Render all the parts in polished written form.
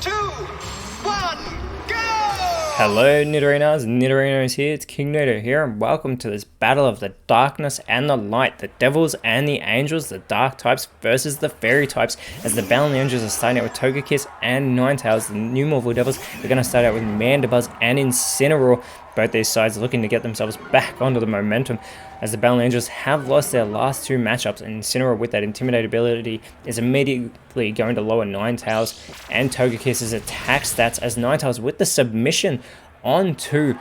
2, 1, go! Hello Nidorinas, Nidorino is here, it's KingNido here, and welcome to this battle of the darkness and the light, the devils and the angels, the dark types versus the fairy types, as the Battle of the Angels are starting out with Togekiss and Ninetales. The new Morphle Devils are going to start out with Mandibuzz and Incineroar. Both these sides are looking to get themselves back onto the momentum, as the Battle of the Angels have lost their last two matchups, and Incineroar with that Intimidate ability is immediately going to lower Ninetales and Togekiss's attack stats, as Ninetales with the submission onto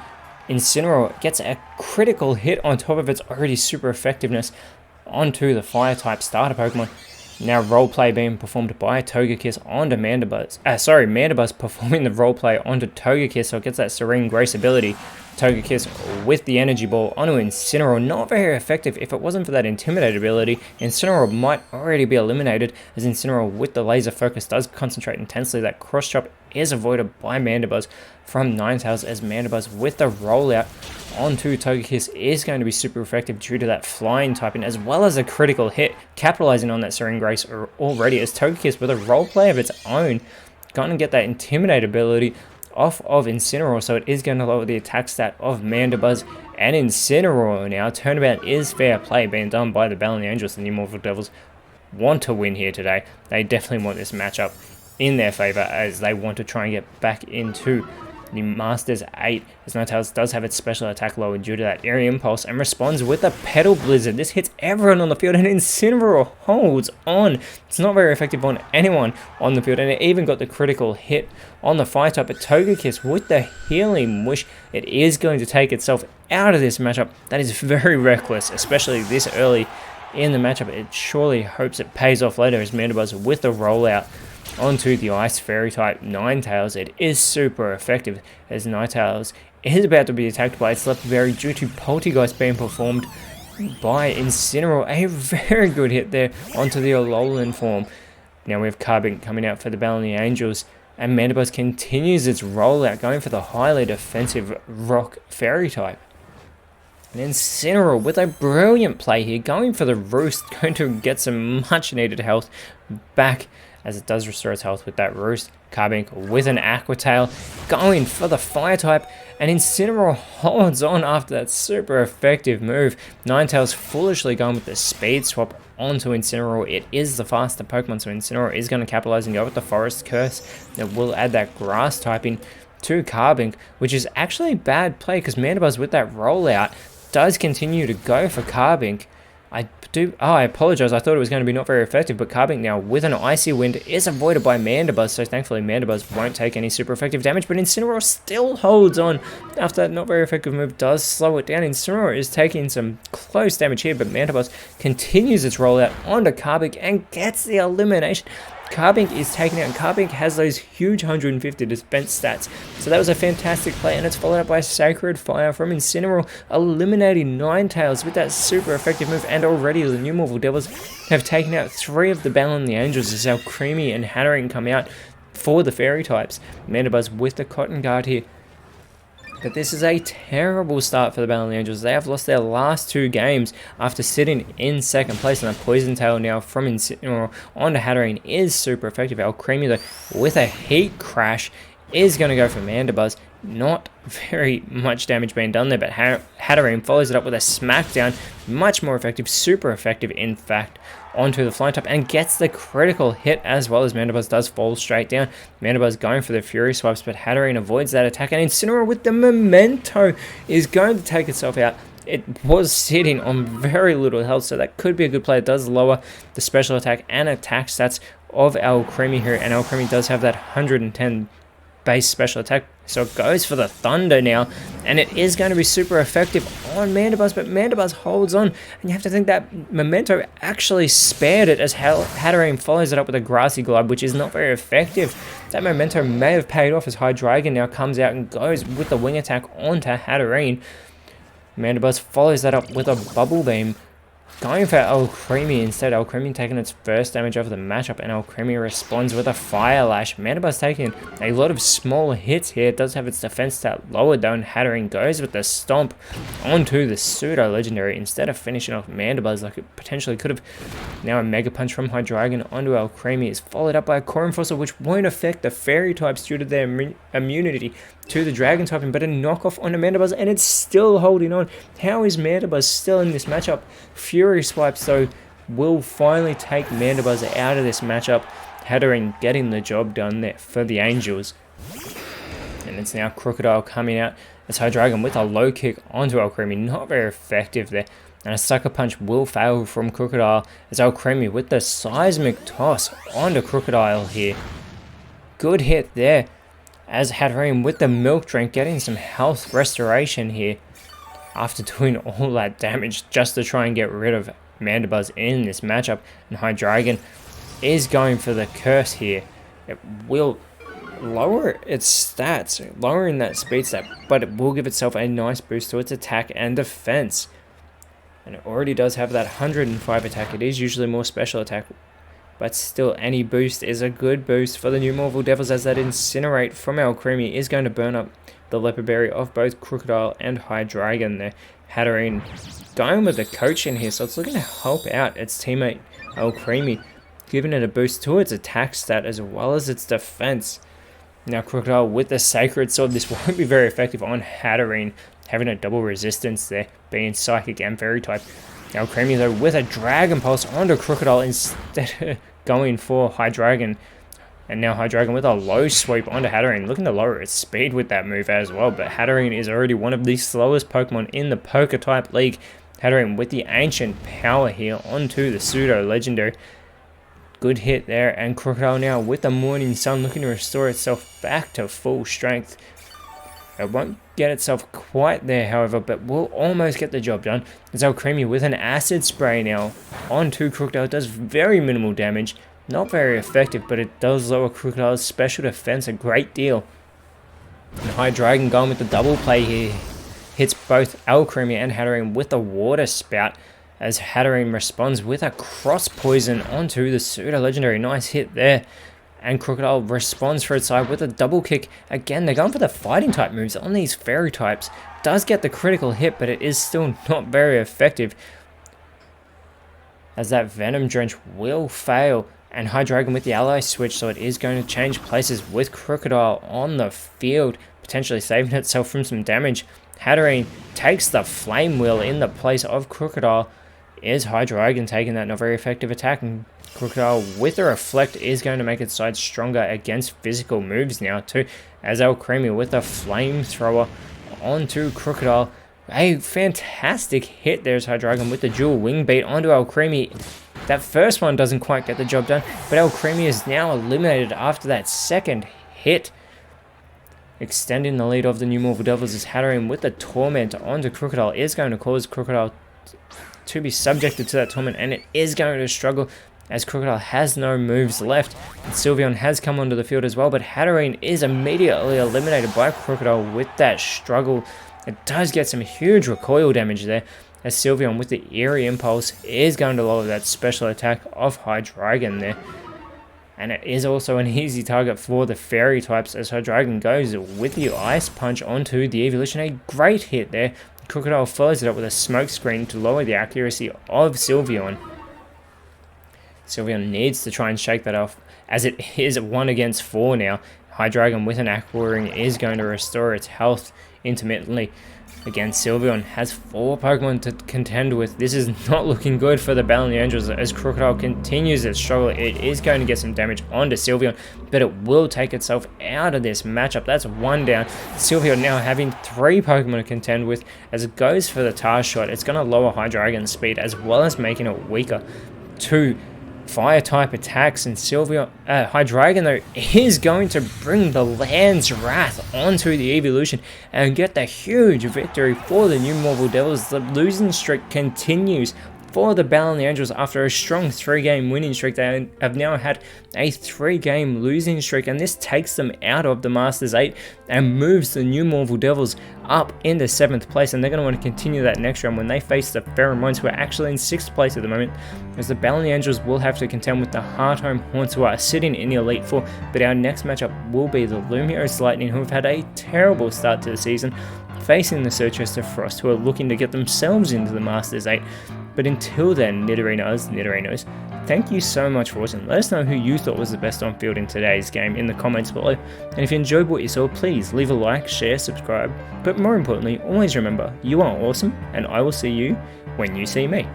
Incineroar gets a critical hit on top of its already super effectiveness onto the Fire type starter Pokemon. Now roleplay being performed by Togekiss onto Mandibuzz. Mandibuzz performing the roleplay onto Togekiss, so it gets that Serene Grace ability. Togekiss with the Energy Ball onto Incineroar, not very effective. If it wasn't for that Intimidate ability, Incineroar might already be eliminated, as Incineroar with the Laser Focus does concentrate intensely. That Cross Chop is avoided by Mandibuzz from Ninetales, as Mandibuzz with the rollout onto Togekiss is going to be super effective due to that flying typing, as well as a critical hit, capitalizing on that Serene Grace already, as Togekiss with a roleplay of its own going to get that Intimidate ability off of Incineroar, so it is going to lower the attack stat of Mandibuzz and Incineroar. Now, turnabout is fair play being done by the Battle of the Angels. The new Morphle Devils want to win here today. They definitely want this matchup in their favor, as they want to try and get back into the Masters 8, as Ninetales does have its special attack lowered due to that Airy Impulse and responds with a Petal Blizzard. This hits everyone on the field, and Incineroar holds on. It's not very effective on anyone on the field, and it even got the critical hit on the Fire type. But Togekiss with the Healing Wish, it is going to take itself out of this matchup. That is very reckless, especially this early in the matchup. It surely hopes it pays off later, as Mandibuzz with the rollout onto the Ice Fairy type Ninetales. It is super effective, as Ninetales is about to be attacked by its left berry due to Poltergeist being performed by Incineroar. A very good hit there onto the Alolan form. Now we have Carbink coming out for the Battle of the Angels, and Mandibuzz continues its rollout, going for the highly defensive Rock Fairy type. And Incineroar with a brilliant play here, going for the Roost, going to get some much needed health back, as it does restore its health with that Roost. Carbink with an Aqua Tail, going for the Fire type, and Incineroar holds on after that super effective move. Ninetales foolishly going with the Speed Swap onto Incineroar. It is the faster Pokemon, so Incineroar is going to capitalize and go with the Forest Curse. That will add that Grass typing to Carbink, which is actually a bad play, because Mandibuzz with that rollout does continue to go for Carbink. I apologize, I thought it was going to be not very effective, but Carbink now with an Icy Wind is avoided by Mandibuzz, so thankfully Mandibuzz won't take any super effective damage, but Incineroar still holds on after that not very effective move does slow it down. Incineroar is taking some close damage here, but Mandibuzz continues its rollout onto Carbink and gets the elimination. Carbink is taken out, and Carbink has those huge 150 defense stats, so that was a fantastic play, and it's followed up by Sacred Fire from Incineroar, eliminating Ninetales with that super effective move. And already the new Morphle Devils have taken out 3 of the Battle of the Angels, as Alcremie and Hatterene come out for the Fairy types. Mandibuzz with the Cotton Guard here. But this is a terrible start for the Battle of the Angels. They have lost their last 2 games after sitting in second place, and a Poison Tail now from Incineroar onto Hatterene is super effective. Alcremie, though, with a Heat Crash, is going to go for Mandibuzz. Not very much damage being done there, but Hatterene follows it up with a Smackdown. Much more effective, super effective, in fact, onto the Flying type, and gets the critical hit, as well as Mandibuzz does fall straight down. Mandibuzz going for the Fury Swipes, but Hatterene avoids that attack, and Incineroar with the Memento is going to take itself out. It was sitting on very little health, so that could be a good play. It does lower the special attack and attack stats of Alcremie here, and Alcremie does have that 110 base special attack, so it goes for the Thunder now, and it is going to be super effective on Mandibuzz, but Mandibuzz holds on, and you have to think that Memento actually spared it, as Hatterene follows it up with a Grassy Glide, which is not very effective. That Memento may have paid off, as Hydreigon now comes out and goes with the Wing Attack onto Hatterene. Mandibuzz follows that up with a Bubble Beam going for Alcremie instead. Alcremie taking its first damage of the matchup, and Alcremie responds with a Fire Lash. Mandibuzz taking a lot of small hits here. It does have its defense stat lowered down. Hatterene goes with the Stomp onto the Pseudo Legendary instead of finishing off Mandibuzz like it potentially could have. Now a Mega Punch from Hydreigon onto Alcremie is followed up by a Corn Fossil, which won't affect the Fairy types due to their immunity to the Dragon typing, but a knockoff on the Mandibuzz, and it's still holding on. How is Mandibuzz still in this matchup? Fury Swipes, though, will finally take Mandibuzz out of this matchup. Hatterene getting the job done there for the Angels. And it's now Krookodile coming out as Hydreigon with a low kick onto Alcremie. Not very effective there. And a Sucker Punch will fail from Krookodile as Alcremie with the Seismic Toss onto Krookodile here. Good hit there as Hatterene with the Milk Drink getting some health restoration here after doing all that damage just to try and get rid of Mandibuzz in this matchup. And Hydreigon is going for the Curse here. It will lower its stats, lowering that speed stat, but it will give itself a nice boost to its attack and defense. And it already does have that 105 attack. It is usually more special attack, but still any boost is a good boost for the new Marvel Devils, as that Incinerate from Alcremie is going to burn up the Leopard Berry of both Krookodile and Hydreigon there. Hatterene going with the Coach in here, so it's looking to help out its teammate Alcremie, giving it a boost to its attack stat as well as its defense. Now Krookodile with the Sacred Sword. This won't be very effective on Hatterene, having a double resistance there, being Psychic and Fairy type. Alcremie though with a Dragon Pulse onto Krookodile instead of going for Hydreigon. And now Hydreigon with a low sweep onto Hatterene, looking to lower its speed with that move as well. But Hatterene is already one of the slowest Pokemon in the PokeType League. Hatterene with the Ancient Power here onto the Pseudo Legendary. Good hit there, and Krookodile now with the Morning Sun looking to restore itself back to full strength. It won't get itself quite there, however, but will almost get the job done. As Alcremie with an Acid Spray now onto Krookodile. It does very minimal damage. Not very effective, but it does lower Krookodile's special defense a great deal. And Hydreigon going with the double play here. Hits both Alcremie and Hatterene with the Water Spout, as Hatterene responds with a Cross Poison onto the Pseudo Legendary. Nice hit there. And Krookodile responds for its side with a double kick. Again, they're going for the fighting type moves on these fairy types. Does get the critical hit, but it is still not very effective, as that Venom Drench will fail. And Hydreigon with the Ally Switch, so it is going to change places with Krookodile on the field, potentially saving itself from some damage. Hatterene takes the Flame Wheel in the place of Krookodile. Is Hydreigon taking that not very effective attack? And Krookodile with a Reflect is going to make its side stronger against physical moves now too, as Alcremie with a Flamethrower onto Krookodile. A fantastic hit there as Hydreigon with the dual Wing Beat onto Alcremie. That first one doesn't quite get the job done, but Alcremie is now eliminated after that second hit. Extending the lead of the new Marvel Devils is Hatterene with the Torment onto Krookodile is going to cause Krookodile to be subjected to that Torment, and it is going to struggle as Krookodile has no moves left. And Sylveon has come onto the field as well, but Hatterene is immediately eliminated by Krookodile with that struggle. It does get some huge recoil damage there, as Sylveon with the Eerie Impulse is going to lower that special attack of Hydreigon there. And it is also an easy target for the Fairy types, as Hydreigon goes with the Ice Punch onto the Evolution. A great hit there. Krookodile follows it up with a Smoke Screen to lower the accuracy of Sylveon. Sylveon needs to try and shake that off, as it is 1 against 4 now. Hydreigon with an Aqua Ring is going to restore its health intermittently. Again, Sylveon has 4 Pokemon to contend with. This is not looking good for the Battle of the Angels, as Krookodile continues its struggle. It is going to get some damage onto Sylveon, but it will take itself out of this matchup. That's 1 down. Sylveon now having 3 Pokemon to contend with, as it goes for the Tar Shot. It's going to lower Hydreigon's speed as well as making it weaker to Fire type attacks, and Hydreigon though is going to bring the Land's Wrath onto the Evolution and get the huge victory for the new Marvel Devils. The losing streak continues for the Battle of the Angels. After a strong 3-game winning streak, they have now had a 3-game losing streak, and this takes them out of the Masters 8 and moves the New Marvel Devils up into 7th place, and they're going to want to continue that next round when they face the Pheromones, who are actually in 6th place at the moment, as the Battle of the Angels will have to contend with the Hardhome Haunts, who are sitting in the Elite Four. But our next matchup will be the Lumiose Lightning, who have had a terrible start to the season, facing the Surchester Frost, who are looking to get themselves into the Masters 8. But until then, Nidorinos, thank you so much for watching. Let us know who you thought was the best on field in today's game in the comments below. And if you enjoyed what you saw, please leave a like, share, subscribe. But more importantly, always remember, you are awesome, and I will see you when you see me.